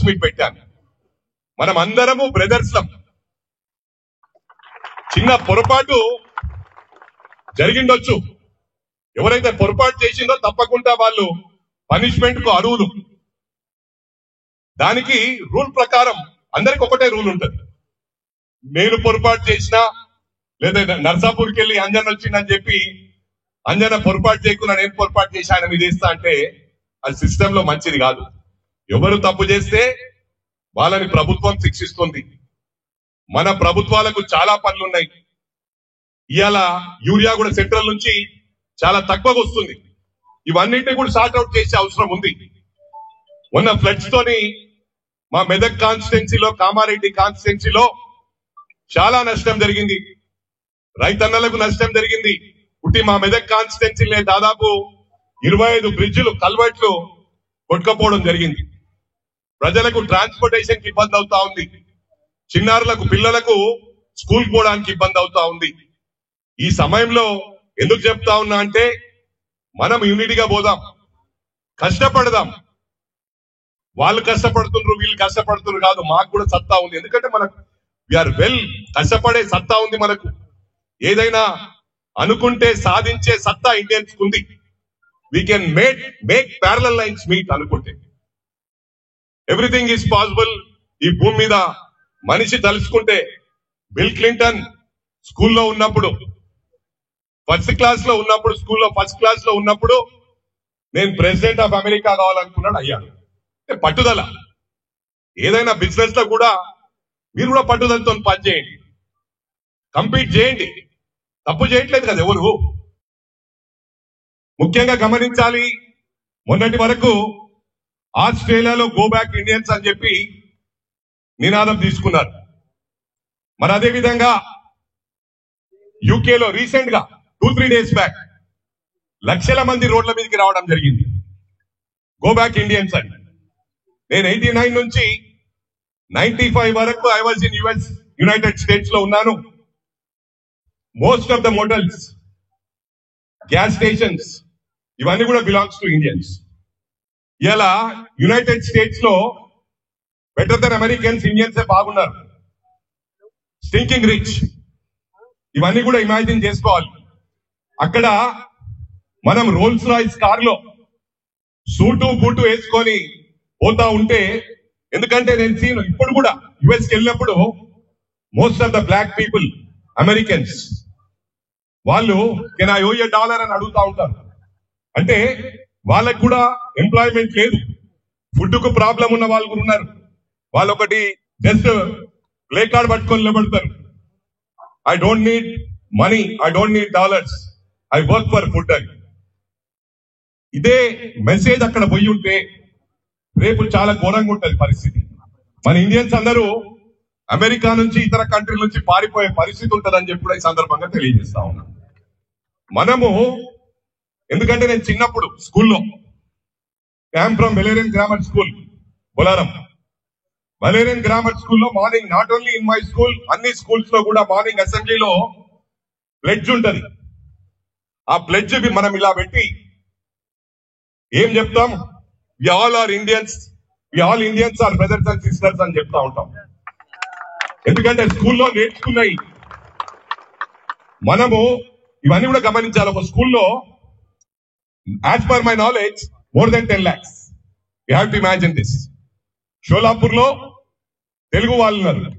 Meet పెట్టాను. మనం అందరము బ్రదర్స్లం. చిన్న పొరపాటు జరిగిండొచ్చు. ఎవరైతే పొరపాటు చేసిందో తప్పకుండా వాళ్ళు పనిష్మెంట్ కు అర్హులు. దానికి రూల్ ప్రకారం అందరికి ఒకటే రూల్ ఉంటది. నేను పొరపాటు చేసినా లేదా నర్సాపూర్కి వెళ్ళి అంజన్ వచ్చిందని చెప్పి అంజన పొరపాటు చేయకుండా నేను పొరపాటు చేసి ఆయన మీద వేస్తా అంటే అది సిస్టమ్ లో మంచిది కాదు. ఎవరు తప్పు చేస్తే వాళ్ళని ప్రభుత్వం శిక్షిస్తుంది. మన ప్రభుత్వాలకు చాలా పనులున్నాయి. ఇవాళ యూరియా కూడా సెంట్రల్ నుంచి చాలా తక్కువగా వస్తుంది. ఇవన్నింటినీ కూడా సార్ట్ అవుట్ చేసే అవసరం ఉంది. మొన్న ఫ్లడ్స్ తోని మా మెదక్ కాన్స్టిట్యున్సీలో, కామారెడ్డి కాన్స్టిట్యున్సీలో చాలా నష్టం జరిగింది. రైతన్నలకు నష్టం జరిగింది. పుట్టి మా మెదక్ కాన్స్టిట్యున్సీలో దాదాపు 25 బ్రిడ్జిలు, కల్వర్ట్లు కొట్టుకపోవడం జరిగింది. ప్రజలకు ట్రాన్స్పోర్టేషన్ కి ఇబ్బంది అవుతా ఉంది. చిన్నారులకు, పిల్లలకు స్కూల్ పోవడానికి ఇబ్బంది అవుతా ఉంది. ఈ సమయంలో ఎందుకు చెప్తా ఉన్నా అంటే మనం యూనిటీగా పోదాం, కష్టపడదాం. వాళ్ళు కష్టపడుతున్నారు, వీళ్ళు కష్టపడుతున్నారు కాదు, మాకు కూడా సత్తా ఉంది. ఎందుకంటే మనకు వీఆర్ వెల్, కష్టపడే సత్తా ఉంది మనకు. ఏదైనా అనుకుంటే సాధించే సత్తా ఇండియన్స్ ఉంది. We can make parallel lines meet అనుకుంటే. Everything is possible. ఈ భూమి మీద మనిషి తలుచుకుంటే. బిల్ క్లింటన్ స్కూల్లో ఉన్నప్పుడు, ఫస్ట్ క్లాస్ లో ఉన్నప్పుడు, స్కూల్లో ఫస్ట్ క్లాస్ లో ఉన్నప్పుడు నేను ప్రెసిడెంట్ ఆఫ్ అమెరికా కావాలనుకున్నాడు, అయ్యాడు. పట్టుదల. ఏదైనా బిజినెస్ లో కూడా మీరు కూడా పట్టుదలతో పనిచేయండి, కంపీట్ చేయండి. తప్పు చేయట్లేదు కదా ఎవరు. ముఖ్యంగా గమనించాలి, మొన్నటి వరకు ఆస్ట్రేలియాలో గో బ్యాక్ ఇండియన్స్ అని చెప్పి నినాదం తీసుకున్నారు. మరి అదే విధంగా యూకేలో రీసెంట్ గా 2-3 డేస్ బ్యాక్ లక్షల మంది రోడ్ల మీదకి రావడం జరిగింది, గో బ్యాక్ ఇండియన్స్ అని. నేను 89 నుంచి 95 వరకు I was in United states లో ఉన్నాను. Most of the mortals, gas stations ఇవన్నీ కూడా బిలాంగ్స్ టు ఇండియన్స్. ఇలా యునైటెడ్ స్టేట్స్ లో బెటర్ దెన్ అమెరికన్స్, ఇండియన్స్ బాగున్నారు. Stinking rich. ఇవన్నీ కూడా ఇమాజిన్ చేసుకోవాలి. అక్కడ మనం రోల్స్ రాయిస్ కార్ లో సూటు బూటు వేసుకొని పోతా ఉంటే, ఎందుకంటే నేను ఇప్పుడు కూడా యుఎస్ కి వెళ్ళినప్పుడు most of the black people, Americans, వాళ్ళు can I owe a dollar అని అడుగుతా ఉంటారు. అంటే వాళ్ళకు కూడా ఎంప్లాయ్మెంట్ లేదు, ఫుడ్ కు ప్రాబ్లం ఉన్న వాళ్ళు కూడా ఉన్నారు. వాళ్ళు ఒకటి జస్ట్ ప్లే కార్డ్ పట్టుకొని నిలబడతారు. I don't need money, I don't need dollars, I work for food అని. ఇదే మెసేజ్ అక్కడ పోయి ఉంటే రేపు చాలా ఘోరంగా ఉంటది పరిస్థితి. మన ఇండియన్స్ అందరూ అమెరికా నుంచి, ఇతర కంట్రీల నుంచి పారిపోయే పరిస్థితి ఉంటుందని చెప్పి కూడా ఈ సందర్భంగా తెలియజేస్తా ఉన్నాను. మనము, ఎందుకంటే నేను చిన్నప్పుడు స్కూల్లో, I'm from Valerian grammar school, Bolarum. Valerian grammar స్కూల్లో morning, not only in my school, అన్ని స్కూల్స్ లో కూడా మార్నింగ్ అసెంబ్లీలో ప్లెడ్జ్ ఉంటది. ఆ ప్లెడ్జ్ మనం ఇలా పెట్టి ఏం చెప్తాం? We all are Indians, we all Indians are brothers and sisters అని చెప్తా ఉంటాం. ఎందుకంటే స్కూల్లో నేర్చుకున్నాయి. మనము ఇవన్నీ కూడా గమనించాలి. ఒక స్కూల్లో as per my knowledge more than 10 lakhs. You have to imagine this. Solapur లో తెలుగు వాళ్ళు ఉన్నారు.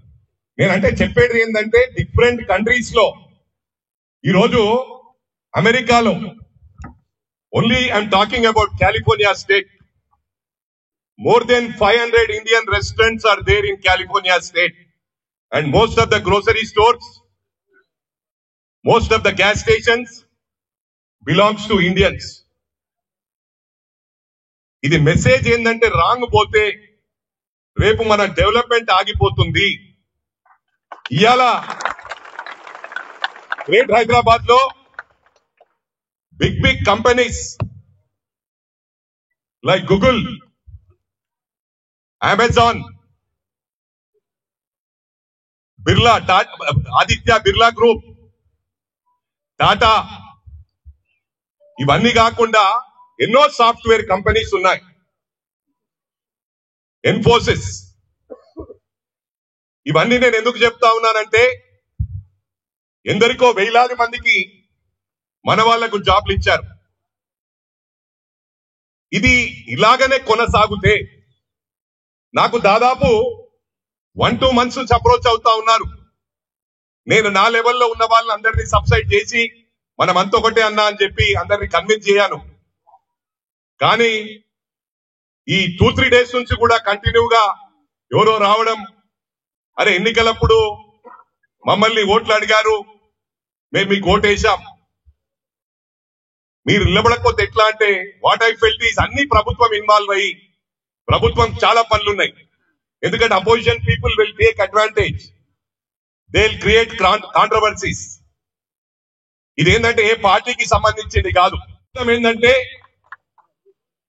నేనంటే చెప్పేది ఏంటంటే డిఫరెంట్ కంట్రీస్ లో ఈరోజు అమెరికాలో, only I'm talking about California state, more than 500 Indian restaurants are there in California state, and most of the grocery stores, most of the gas stations belongs to Indians. ఇది message ఏంటంటే wrong పోతే రేపు మన development ఆగిపోతుంది. ఇవాళ great Hyderabad లో big companies like Google, Amazon, Birla, Aditya Birla group, Tata, ఇవన్నీ కాకుండా ఎన్నో సాఫ్ట్వేర్ కంపెనీస్ ఉన్నాయి. ఇన్ఫోసిస్, ఇవన్నీ నేను ఎందుకు చెప్తా ఉన్నానంటే ఎందరికో వేలాది మందికి మన వాళ్లకు జాబ్లు ఇచ్చారు. ఇది ఇలాగనే కొనసాగితే నాకు దాదాపు 1-2 months అప్రోచ్ అవుతా ఉన్నారు. నేను నా లెవెల్లో ఉన్న వాళ్ళని అందరినీ సబ్సైడ్ చేసి మనం అంత ఒకటే అన్నా అని చెప్పి అందరినీ కన్విన్స్ చేయాను. కానీ ఈ 2-3 days నుంచి కూడా కంటిన్యూగా ఎవరో రావడం, అరే ఎన్నికలప్పుడు మమ్మల్ని ఓట్లు అడిగారు, మేము మీకు ఓటేశాం, మీరు నిలబడకపోతే ఎట్లా అంటే వాట్ ఐ ఫెల్ట్ ఈస్ అన్ని ప్రభుత్వం ఇన్వాల్వ్ అయ్యి, ప్రభుత్వం చాలా పనులున్నాయి. ఎందుకంటే opposition people will take advantage, they will create controversies. ఇదేంటంటే ఏ పార్టీకి సంబంధించింది కాదు. ఏంటంటే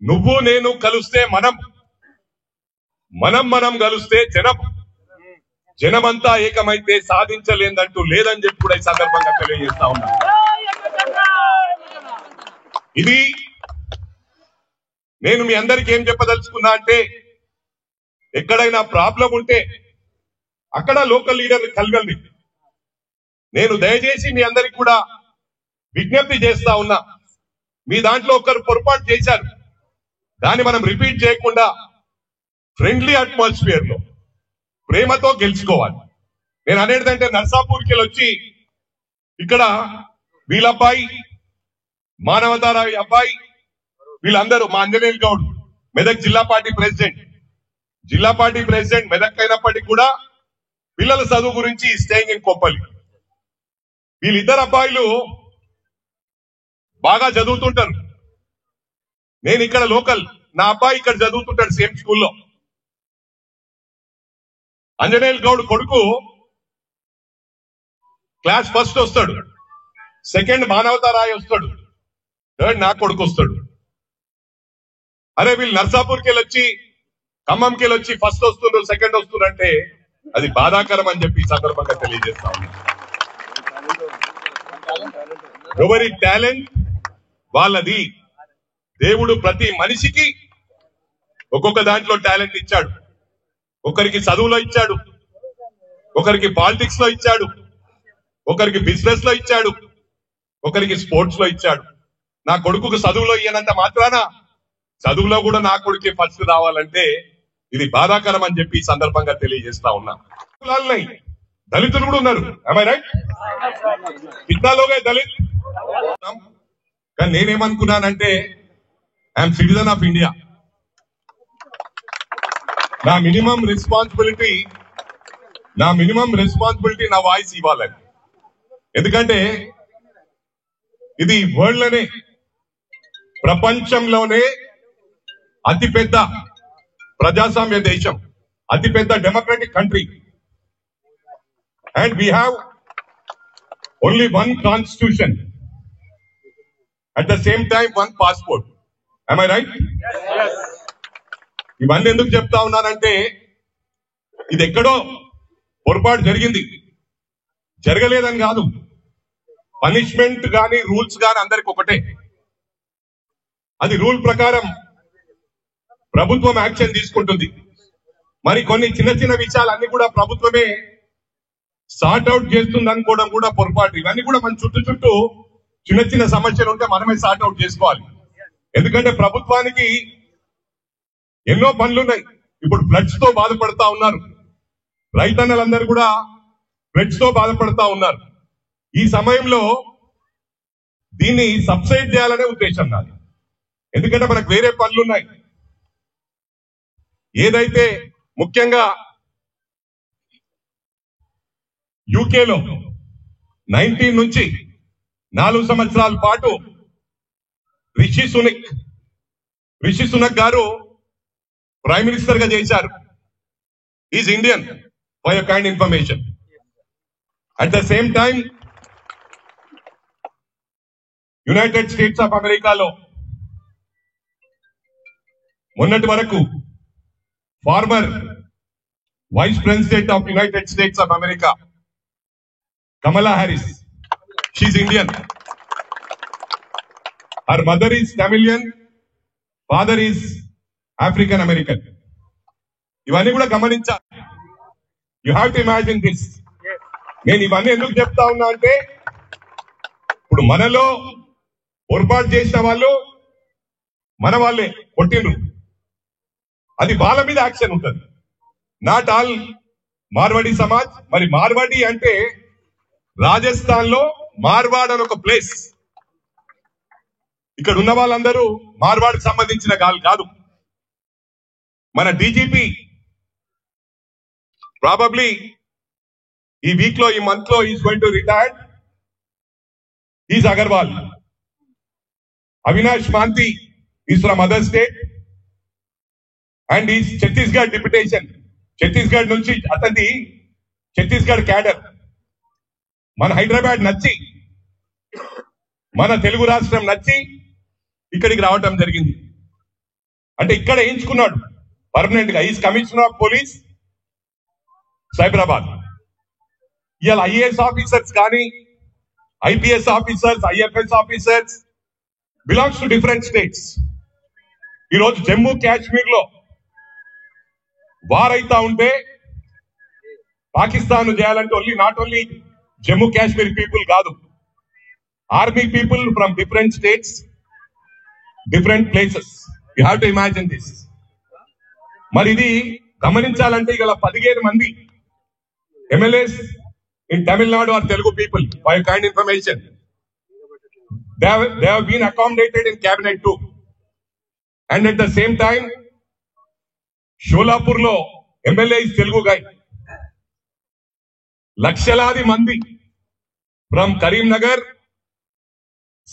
నువ్వు నేను కలిస్తే మనం కలిస్తే జనమంతా ఏకమైతే సాధించలేదంటూ లేదని చెప్పి కూడా ఈ సందర్భంగా తెలియజేస్తా ఉన్నా. ఇది నేను మీ అందరికీ ఏం చెప్పదలుచుకున్నా అంటే ఎక్కడైనా ప్రాబ్లం ఉంటే అక్కడ లోకల్ లీడర్ కలగండి. నేను దయచేసి మీ అందరికి కూడా విజ్ఞప్తి చేస్తా ఉన్నా, మీ దాంట్లో ఒకరు పొరపాటు చేశారు, దాన్ని మనం రిపీట్ చేయకుండా ఫ్రెండ్లీ అట్మాస్ఫియర్ లో ప్రేమతో గెలుచుకోవాలి. నేను అనేదంటే నర్సాపూర్కి వచ్చి ఇక్కడ వీళ్ళబ్బాయి మానవతారాయ్ అబ్బాయి వీళ్ళందరూ మా అంజనేయులు గౌడ్ మెదక్ జిల్లా పార్టీ ప్రెసిడెంట్ మెదక్ అయినప్పటికీ కూడా పిల్లల చదువు గురించి స్టేయింగ్ ఇన్ కొప్పలి. వీళ్ళిద్దరు అబ్బాయిలు బాగా చదువుతుంటారు. నేను ఇక్కడ లోకల్, నా అబ్బాయి ఇక్కడ చదువుతుంటాడు సేమ్ స్కూల్లో. అంజనేయులు గౌడ్ కొడుకు క్లాస్ ఫస్ట్ వస్తాడు, సెకండ్ మానవతారాయ్ వస్తాడు, థర్డ్ నా కొడుకు వస్తాడు. అరే వీళ్ళు నర్సాపూర్కి వెళ్ళొచ్చి ఖమ్మంకి వెళ్ళొచ్చి ఫస్ట్ వస్తున్నారు, సెకండ్ వస్తున్నారు అంటే అది బాధాకరం అని చెప్పి ఈ సందర్భంగా తెలియజేస్తా ఉన్నా. ఎవరి టాలెంట్ వాళ్ళది. దేవుడు ప్రతి మనిషికి ఒక్కొక్క దాంట్లో టాలెంట్ ఇచ్చాడు. ఒకరికి చదువులో ఇచ్చాడు, ఒకరికి పాలిటిక్స్ లో ఇచ్చాడు, ఒకరికి బిజినెస్ లో ఇచ్చాడు, ఒకరికి స్పోర్ట్స్ లో ఇచ్చాడు. నా కొడుకుకు చదువులో ఇయ్యనంత మాత్రాన చదువులో కూడా నా కొడుకే ఫస్ట్ రావాలంటే ఇది బాధాకరం అని చెప్పి ఈ సందర్భంగా తెలియజేస్తా ఉన్నా. దళితులు కూడా ఉన్నారు, రైట్? కిత్నాలోగా దళిత్. కానీ నేనేమనుకున్నానంటే ఐఎమ్ సిటిజన్ ఆఫ్ ఇండియా, నా మినిమం రెస్పాన్సిబిలిటీ నా వాయిస్ ఇవ్వాలని. ఎందుకంటే ఇది వరల్డ్ లోనే, ప్రపంచంలోనే అతిపెద్ద ప్రజాస్వామ్య దేశం, అతిపెద్ద democratic country, and we have only one constitution, at the same time one passport. am I right? ఇవన్నీ ఎందుకు చెప్తా ఉన్నానంటే ఇది ఎక్కడో పొరపాటు జరిగింది, జరగలేదని కాదు. పనిష్మెంట్ గాని రూల్స్ గాని అందరికి ఒకటే. అది రూల్ ప్రకారం ప్రభుత్వం యాక్షన్ తీసుకుంటుంది. మరి కొన్ని చిన్న చిన్న విషయాలన్నీ కూడా ప్రభుత్వమే సార్ట్ అవుట్ చేస్తుంది అనుకోవడం కూడా పొరపాటు. ఇవన్నీ కూడా మన చుట్టూ చిన్న చిన్న సమస్యలు ఉంటే మనమే సార్ట్ అవుట్ చేసుకోవాలి. ఎందుకంటే ప్రభుత్వానికి ఎన్నో పనులున్నాయి. ఇప్పుడు ఫ్లడ్స్ తో బాధపడతా ఉన్నారు, రైతన్నలందరూ కూడా ఫ్లడ్స్ తో బాధపడతా ఉన్నారు. ఈ సమయంలో దీన్ని సబ్సైడ్ చేయాలనే ఉద్దేశం నాది. ఎందుకంటే మనకు వేరే పనులున్నాయి. ఏదైతే ముఖ్యంగా యూకేలో 19 నుంచి 4 సంవత్సరాల పాటు రిషి సునక్ గారు ప్రైమ్ మినిస్టర్ గా చేశారు. Is Indian for your kind information. At the same time United States of అమెరికాలో మొన్నటి వరకు former vice president of United States of America Kamala Harris, she's Indian. Her mother is Tamilian, father is African American. ఇవన్నీ కూడా గమనించాలి. You have to imagine this. నేను ఇవన్నీ ఎందుకు చెప్తా ఉన్నా అంటే ఇప్పుడు మనలో పొరపాటు చేసిన వాళ్ళు మన వాళ్ళే కొట్టిండ్రు, అది వాళ్ళ మీద యాక్షన్ ఉంటుంది. Not all Marwadi Samaj. మరి మార్వాడి అంటే రాజస్థాన్ లో మార్వాడ్ అని ఒక ప్లేస్. ఇక్కడ ఉన్న వాళ్ళందరూ మార్వాడికి సంబంధించిన కాదు. మన డీజీపీ ప్రాబబ్లీ ఈ వీక్ లో, ఈ మంత్ లో is going to retire. Is Agarwal. Avinash Mohanty is from other state and is Chhattisgarh deputation. Chhattisgarh నుంచి అతని ఛత్తీస్గఢ్ క్యాడర్ మన హైదరాబాద్ నచ్చి, మన తెలుగు రాష్ట్రం నచ్చి ఇక్కడికి రావటం జరిగింది. అంటే ఇక్కడ ఎంచుకున్నాడు పర్మనెంట్ గా. Is commissioner of police Cyberabad. ఇవాళ ఐఏఎస్ ఆఫీసర్స్ కానీ, IPS officers, IFS officers belongs to different states. ఈరోజు జమ్మూ కాశ్మీర్ లో వార్ అయితా ఉంటే పాకిస్తాన్ చేయాలంటే not only Jammu Kashmir people కాదు, army people from different states, different places. You have to imagine this. మరి ఇది గమనించాలంటే ఇలా 15 మంది MLAs in Tamil Nadu are Telugu people, for your kind information. They have been accommodated in cabinet too. And at the same time, Sholapur lo MLA is Telugu guy. Lakshaladi mandi from Karimnagar,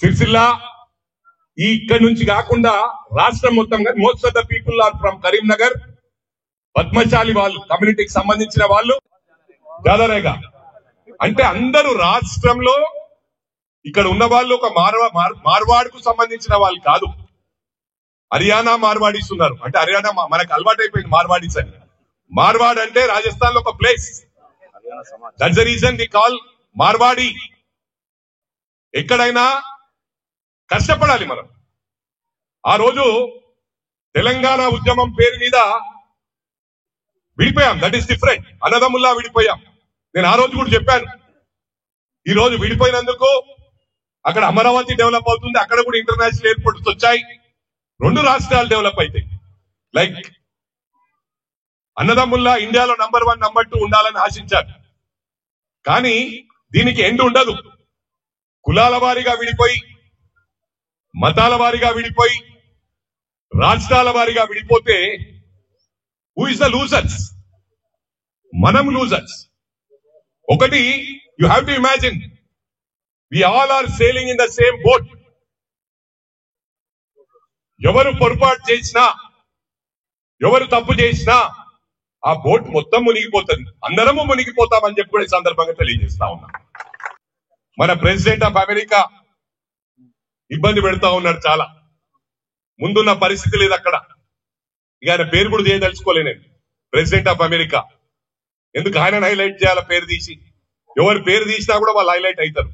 Sirsilla, ikkadi nunchi kaakunda rashtra mottamga most of the people are from Karimnagar. Padmachali vallu community ki sambandhinchina vallu jadareiga. అంటే అందరూ రాష్ట్రంలో ఇక్కడ ఉన్న వాళ్ళు ఒక మార్వాడ్కు సంబంధించిన వాళ్ళు కాదు. హర్యానా మార్వాడీస్ ఉన్నారు. అంటే హర్యానా మనకు అలవాటైపోయింది మార్వాడీస్ అని. మార్వాడ్ అంటే రాజస్థాన్ లో ఒక place. That's the reason we call Marwadi. ఎక్కడైనా కష్టపడాలి మనం. ఆ రోజు తెలంగాణ ఉద్యమం పేరు మీద విడిపోయాం. That is different. అన్నదమ్ముల్లా విడిపోయాం. నేను ఆ రోజు కూడా చెప్పాను. ఈ రోజు విడిపోయినందుకు అక్కడ అమరావతి డెవలప్ అవుతుంది, అక్కడ కూడా ఇంటర్నేషనల్ ఎయిర్పోర్ట్స్ వచ్చాయి, 2 రాష్ట్రాలు డెవలప్ అవుతాయి. లైక్ అన్నదమ్ముల్లా ఇండియాలో నంబర్ 1, నంబర్ 2 ఉండాలని ఆశించారు. కానీ దీనికి ఎండ్ ఉండదు. కులాల వారీగా విడిపోయి, మతాల వారీగా విడిపోయి, రాష్ట్రాల వారీగా విడిపోతే హూ ఇస్ ద లూజర్స్? మనం లూజర్స్. ఒకటి, you have to imagine we all are sailing in the same boat. ఎవరు పొరపాటు చేసినా, ఎవరు తప్పు చేసినా ఆ బోట్ మొత్తం మునిగిపోతుంది. అందరము మునిగిపోతామని చెప్పి కూడా ఈ సందర్భంగా తెలియజేస్తా ఉన్నా. మన ప్రెసిడెంట్ ఆఫ్ అమెరికా ఇబ్బంది పెడతా ఉన్నాడు చాలా. ముందున్న పరిస్థితి లేదు అక్కడ. ఇక ఆయన పేరు కూడా చేయదలుచుకోలే నేను. ప్రెసిడెంట్ ఆఫ్ అమెరికా ఎందుకు ఆయన హైలైట్ చేయాల? పేరు తీసి ఎవరు పేరు తీసినా కూడా వాళ్ళు హైలైట్ అవుతారు.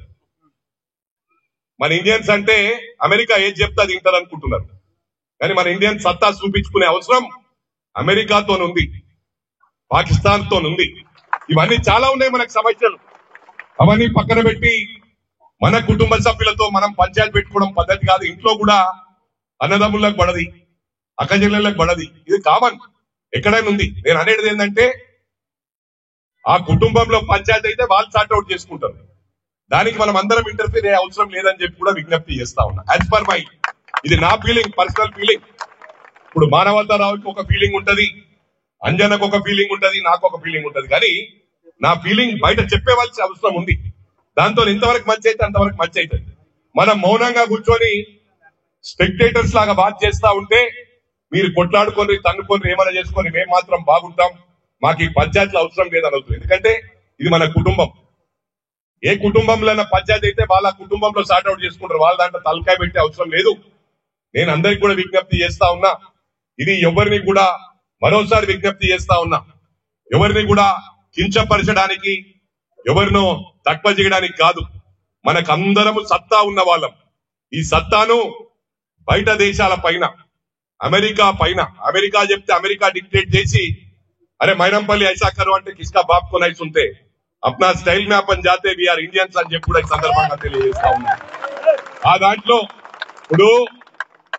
మన ఇండియన్స్ అంటే అమెరికా ఏది చెప్తే అది వింటారు అనుకుంటున్నారు. కానీ మన ఇండియన్ సత్తా చూపించుకునే అవసరం అమెరికాతో ఉంది, పాకిస్తాన్ తో ఉంది. ఇవన్నీ చాలా ఉన్నాయి మనకు సమస్యలు. అవన్నీ పక్కన పెట్టి మన కుటుంబ సభ్యులతో మనం పంచాయతీ పెట్టుకోవడం పద్ధతి కాదు. ఇంట్లో కూడా అన్నదమ్ములకు పడది, అక్కచెల్లెళ్ళకు పడది. ఇది కామన్, ఎక్కడైనా ఉంది. నేను అనేది ఏంటంటే ఆ కుటుంబంలో పంచాయతీ అయితే వాళ్ళు సార్ట్అవుట్ చేసుకుంటారు. దానికి మనం అందరం ఇంటర్ఫీర్ అయ్యే అవసరం లేదని చెప్పి కూడా విజ్ఞప్తి చేస్తా ఉన్నా. యాజ్ పర్ మై, ఇది నా ఫీలింగ్, పర్సనల్ ఫీలింగ్. ఇప్పుడు మానవతారావుకి ఒక ఫీలింగ్ ఉంటది, అంజనకు ఒక ఫీలింగ్ ఉంటది, నాకు ఒక ఫీలింగ్ ఉంటది. కానీ నా ఫీలింగ్ బయట చెప్పేవాల్సిన అవసరం ఉంది. దాంతో ఇంతవరకు మంచి అయితే అంతవరకు మంచి అవుతుంది. మనం మౌనంగా కూర్చొని స్పెక్టేటర్స్ లాగా బాధ చేస్తా ఉంటే మీరు కొట్లాడుకొని తన్నుకొని ఏమైనా చేసుకొని మేము మాత్రం బాగుంటాం, మాకు ఈ పంచాయతీలు అవసరం లేదని అవుతుంది. ఎందుకంటే ఇది మన కుటుంబం. ఏ కుటుంబంలో పంచాయతీ అయితే వాళ్ళ కుటుంబంలో సార్ట్అవుట్ చేసుకుంటారు, వాళ్ళ దాంట్లో తలకాయ పెట్టే అవసరం లేదు. నేను అందరికి కూడా విజ్ఞప్తి చేస్తా ఉన్నా. ఇది ఎవరిని కూడా మరోసారి విజ్ఞప్తి చేస్తా ఉన్నా, ఎవరిని కూడా కించపరచడానికి, ఎవరినో తక్కువ చేయడానికి కాదు. మనకందరము సత్తా ఉన్న వాళ్ళం. ఈ సత్తాను బయట దేశాల పైన, అమెరికా పైన, అమెరికా చెప్తే అమెరికా డిక్టేట్ చేసి अरे मैनमपल्ली ऐसा करो అంటే किसका बाप को नहीं सुनते अपना स्टाइल में अपन जाते वी आर इंडियंस అని చెప్పి కూడా ఈ సందర్భంగా తెలియజేస్తా ఉన్నా ఆ దాంట్లో ఇప్పుడు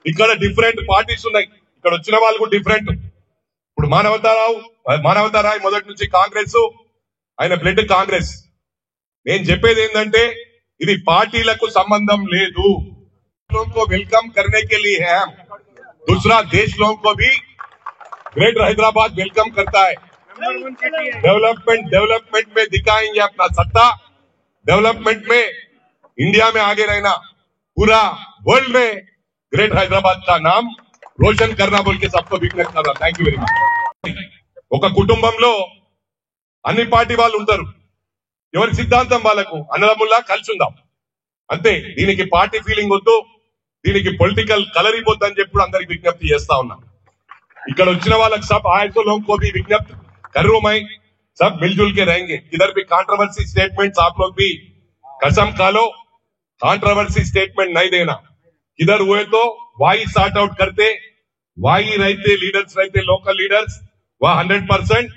ఇక్కడ డిఫరెంట్ పార్టీస్ ఉన్నాయి ఇక్కడ వచ్చిన వాళ్ళు కూడా డిఫరెంట్ ఇప్పుడు మానవతారావు మొదటి నుంచి కాంగ్రెస్ ఆయన బ్లడ్ కాంగ్రెస్ నేను చెప్పేది ఏంటంటే ఇది పార్టీలకు సంబంధం లేదు लोगों को वेलकम करने के लिए है दूसरा देश लोगों को भी ग्रेटर हैदराबाद वेलकम करता है डेवलपमेंट में दिखाएंगे अपना सत्ता डेवलपमेंट में इंडिया में आगे रहना पूरा वर्ल्ड में ग्रेट हैदराबाद का नाम रोशन करना बोल के सबको विज्ञप्ति कर रहा थैंक यू वेरी मच ఒక కుటుంబంలో అన్ని పార్టీ వాళ్ళు ఉంటారు ఎవరి సిద్ధాంతం వాళ్ళకు అన్నదమ్ముల్లా కలిసి ఉందాం అంతే దీనికి పార్టీ ఫీలింగ్ వద్దు దీనికి పొలిటికల్ కలర్ ఇవ్వద్దు అని చెప్పి అందరికి విజ్ఞప్తి చేస్తా ఉన్నా ఇక్కడ వచ్చిన వాళ్ళకి सब आए तो लोगों को भी विज्ञप्ति कर रहा हूं मैं सब मिलजुल के रहेंगे इधर भी कंट्रोवर्सी स्टेटमेंट्स आप लोग भी कसम खा लो कंट्रोवर्सी स्टेटमेंट नहीं देना इधर हुए तो वही सॉर्ट आउट करते वही रहते लीडर्स रहते लोकल लीडर्स वह 100%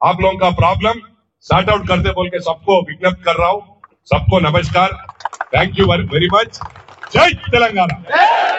आप लोगों का प्रॉब्लम सॉर्ट आउट करते बोल के सबको विज्ञप्ति कर रहा हूं सबको नमस्कार थैंक यू वेरी मच जय तेलंगाना